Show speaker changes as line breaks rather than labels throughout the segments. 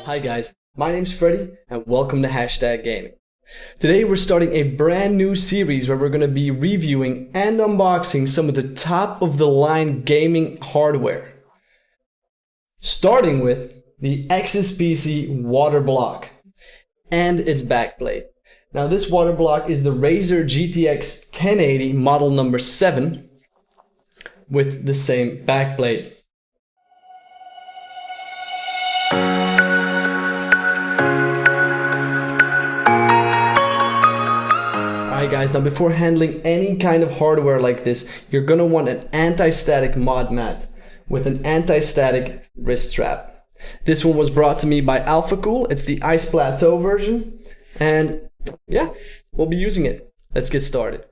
Hi guys, my name's Freddy and welcome to Hashtag Gaming. Today we're starting a brand new series where we're going to be reviewing and unboxing some of the top of the line gaming hardware. Starting with the XSPC Waterblock and its backplate. Now this Waterblock is the Razer GTX 1080 model number 7 with the same backplate. Alright guys, now before handling any kind of hardware like this, you're gonna want an anti-static mod mat with an anti-static wrist strap. This one was brought to me by AlphaCool. It's the Ice Plateau version, and yeah, we'll be using it. Let's get started.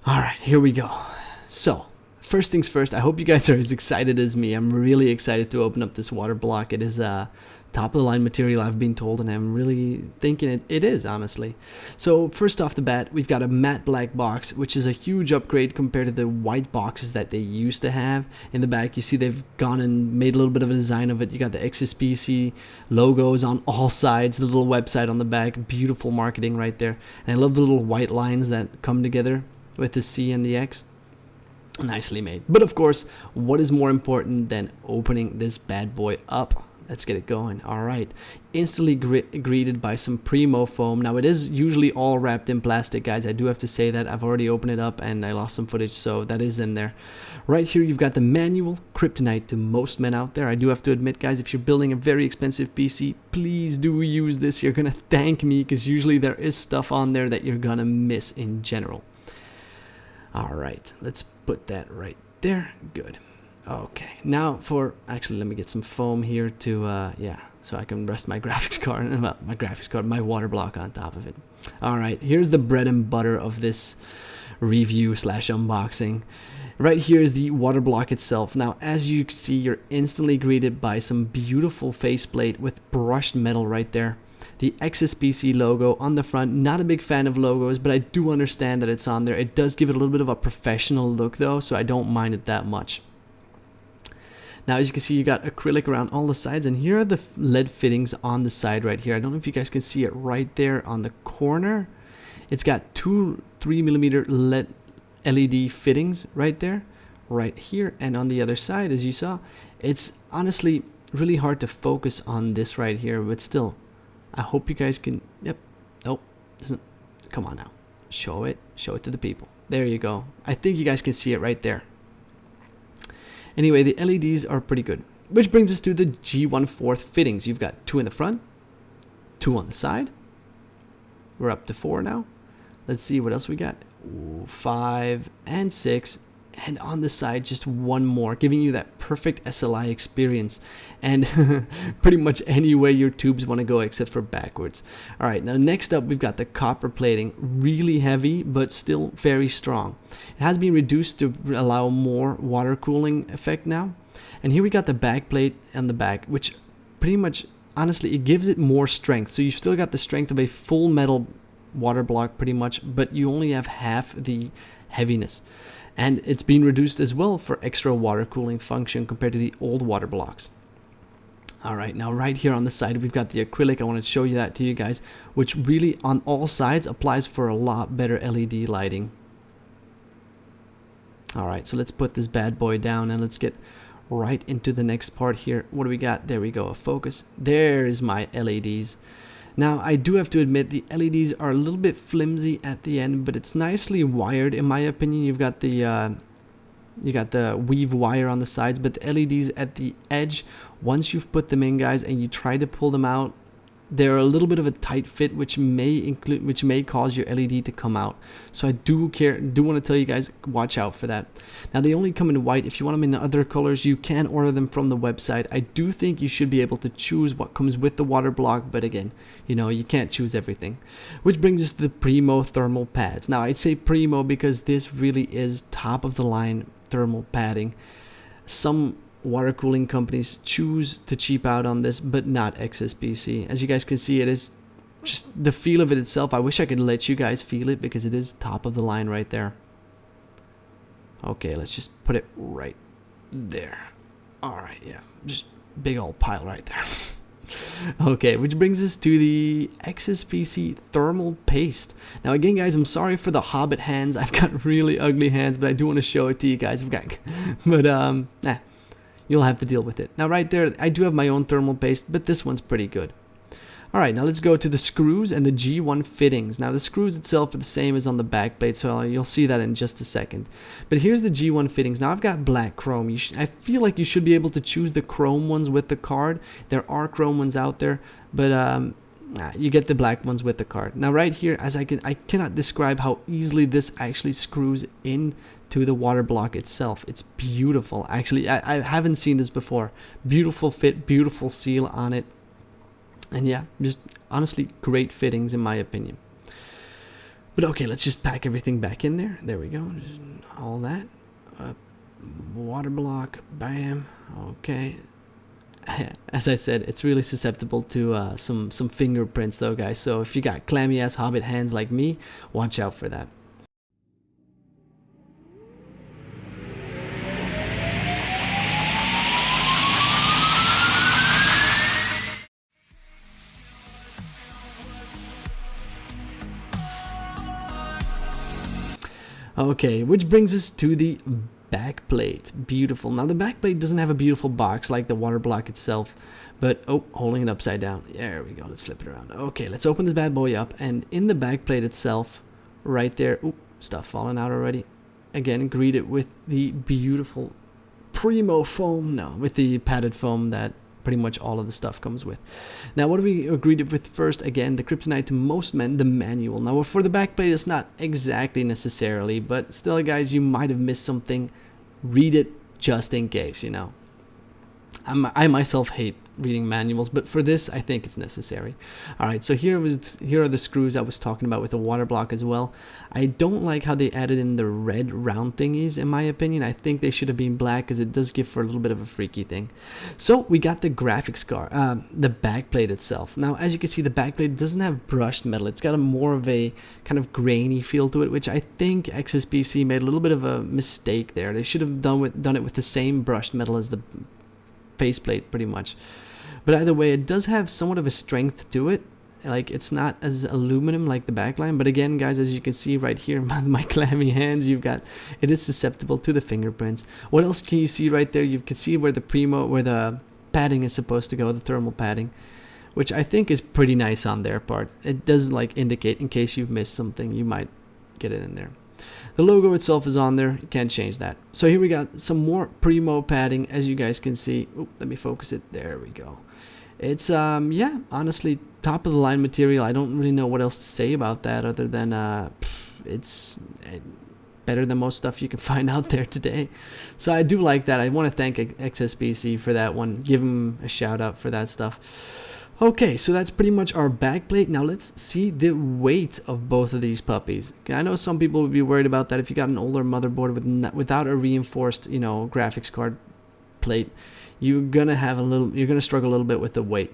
Alright, here we go. So, first things first, I hope you guys are as excited as me. I'm really excited to open up this Waterblock. It is top of the line material, I've been told, and I'm really thinking it is, honestly. So first off the bat, we've got a matte black box, which is a huge upgrade compared to the white boxes that they used to have. In the back, you see they've gone and made a little bit of a design of it. You got the XSPC logos on all sides, the little website on the back, beautiful marketing right there. And I love the little white lines that come together with the C and the X. Nicely made. But of course, what is more important than opening this bad boy up? Let's get it going. All right, instantly greeted by some Primo foam. Now it is usually all wrapped in plastic, guys. I do have to say that I've already opened it up and I lost some footage, so that is in there. Right here you've got the manual, kryptonite to most men out there. I do have to admit, guys, if you're building a very expensive PC, please do use this. You're gonna thank me, because usually there is stuff on there that you're gonna miss in general. All right, let's put that right there. Good. Okay, now for, actually let me get some foam here to yeah, so I can rest my graphics card, my Waterblock on top of it. All right, here's the bread and butter of this review slash unboxing. Right here is the Waterblock itself. Now as you see, you're instantly greeted by some beautiful faceplate with brushed metal right there. The XSPC logo on the front. Not a big fan of logos, but I do understand that it's on there. It does give it a little bit of a professional look though, so I don't mind it that much. Now as you can see, you got acrylic around all the sides, and here are the LED fittings on the side right here. I don't know if you guys can see it right there on the corner. It's got two 3mm LED fittings right there, right here, and on the other side, as you saw. It's honestly really hard to focus on this right here, but still, I hope you guys can, yep, nope, doesn't, come on now, show it to the people. There you go. I think you guys can see it right there. Anyway, the LEDs are pretty good, which brings us to the G1/4 fittings. You've got 2 in the front, 2 on the side. We're up to 4 now. Let's see what else we got. Ooh, 5 and 6, and on the side just 1 more, giving you that perfect SLI experience, and pretty much any way your tubes want to go except for backwards. All right, now next up we've got the copper plating, really heavy but still very strong. It has been reduced to allow more water cooling effect now. And here we got the backplate on the back, which pretty much, honestly, it gives it more strength. So you've still got the strength of a full metal Waterblock pretty much, but you only have half the heaviness. And it's been reduced as well for extra water cooling function compared to the old Waterblocks. Alright, now right here on the side we've got the acrylic. I want to show you that to you guys, which really on all sides applies for a lot better LED lighting. Alright, so let's put this bad boy down and let's get right into the next part here. What do we got? There we go, a focus. There's my LEDs. Now I do have to admit the LEDs are a little bit flimsy at the end, but it's nicely wired in my opinion. You've got the weave wire on the sides, but the LEDs at the edge, once you've put them in, guys, and you try to pull them out, they're a little bit of a tight fit, which may cause your LED to come out. So I do want to tell you guys, watch out for that. Now they only come in white. If you want them in other colors, you can order them from the website. I do think you should be able to choose what comes with the Waterblock, but again, you know, you can't choose everything. Which brings us to the Primo thermal pads. Now I'd say Primo because this really is top of the line thermal padding. Some water cooling companies choose to cheap out on this, but not XSPC. As you guys can see, it is just the feel of it itself. I wish I could let you guys feel it because it is top of the line right there. Okay, let's just put it right there. All right, yeah, just big old pile right there. Okay, which brings us to the XSPC thermal paste. Now again, guys, I'm sorry for the hobbit hands. I've got really ugly hands, but I do want to show it to you guys. But you'll have to deal with it. Now right there, I do have my own thermal paste, but this one's pretty good. All right, now let's go to the screws and the G1 fittings. Now the screws itself are the same as on the backplate, so you'll see that in just a second. But here's the G1 fittings. Now I've got black chrome. I feel like you should be able to choose the chrome ones with the card. There are chrome ones out there, but you get the black ones with the card. Now right here, I cannot describe how easily this actually screws in to the water block itself. It's beautiful. Actually, I haven't seen this before. Beautiful fit, beautiful seal on it. And yeah, just honestly great fittings in my opinion. But okay, let's just pack everything back in there. There we go. Just all that. Water block. Bam. Okay. As I said, it's really susceptible to some fingerprints though, guys. So if you got clammy ass hobbit hands like me, watch out for that. Okay, which brings us to the backplate. Beautiful. Now the backplate doesn't have a beautiful box like the water block itself, but holding it upside down. There we go. Let's flip it around. Okay, let's open this bad boy up, and in the backplate itself, right there, stuff falling out already. Again, greeted with the beautiful primo foam. No, with the padded foam that pretty much all of the stuff comes with. Now, what do we agreed with first? Again, the kryptonite to most men, the manual. Now, for the backplate, it's not exactly necessarily, but still, guys, you might have missed something. Read it just in case, you know. I myself hate reading manuals, but for this, I think it's necessary. All right, so here are the screws I was talking about with the water block as well. I don't like how they added in the red round thingies, in my opinion. I think they should have been black because it does give for a little bit of a freaky thing. So we got the graphics card, the backplate itself. Now, as you can see, the backplate doesn't have brushed metal. It's got a more of a kind of grainy feel to it, which I think XSPC made a little bit of a mistake there. They should have done it with the same brushed metal as the faceplate, pretty much. But either way, it does have somewhat of a strength to it. Like, it's not as aluminum like the backline, but again, guys, as you can see right here, my clammy hands, it is susceptible to the fingerprints. What else can you see right there? You can see where the padding is supposed to go, the thermal padding, which I think is pretty nice on their part. It does like indicate in case you've missed something, you might get it in there. The logo itself is on there. You can't change that. So here we got some more primo padding, as you guys can see. Let me focus it. There we go. It's yeah, honestly, top of the line material. I don't really know what else to say about that other than it's better than most stuff you can find out there today. So I do like that. I want to thank XSPC for that one. Give them a shout out for that stuff. Okay, so that's pretty much our backplate. Now let's see the weight of both of these puppies. Okay, I know some people would be worried about that if you got an older motherboard without a reinforced, you know, graphics card plate. You're gonna struggle a little bit with the weight.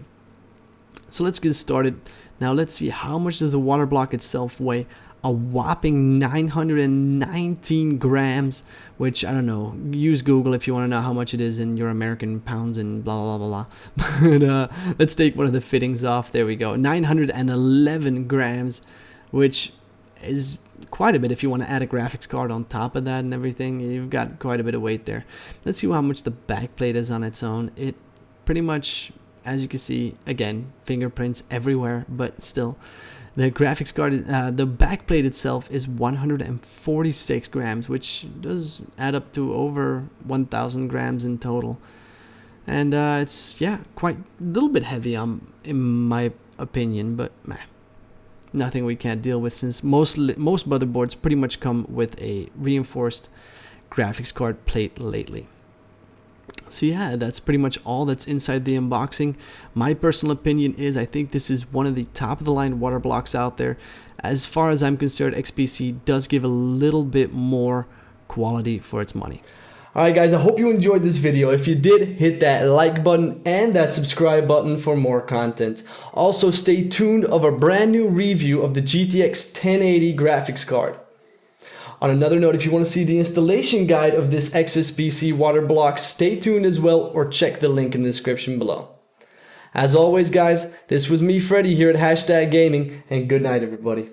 So let's get started. Now let's see, how much does the water block itself weigh? A whopping 919 grams, which I don't know. Use Google if you want to know how much it is in your American pounds and blah blah blah blah. But let's take one of the fittings off. There we go. 911 grams, which is quite a bit if you want to add a graphics card on top of that and everything. You've got quite a bit of weight there. Let's see how much the backplate is on its own. It pretty much, as you can see, again, fingerprints everywhere, but still. The graphics card, the backplate itself is 146 grams, which does add up to over 1,000 grams in total. And it's, yeah, quite a little bit heavy in my opinion, but nothing we can't deal with since most motherboards pretty much come with a reinforced graphics card plate lately. So yeah, that's pretty much all that's inside the unboxing. My personal opinion is I think this is one of the top of the line water blocks out there. As far as I'm concerned, XPC does give a little bit more quality for its money. Alright guys, I hope you enjoyed this video. If you did, hit that like button and that subscribe button for more content. Also, stay tuned of a brand new review of the GTX 1080 graphics card. On another note, if you want to see the installation guide of this XSPC Waterblock, stay tuned as well or check the link in the description below. As always guys, this was me, Freddy, here at #Gaming, and good night everybody.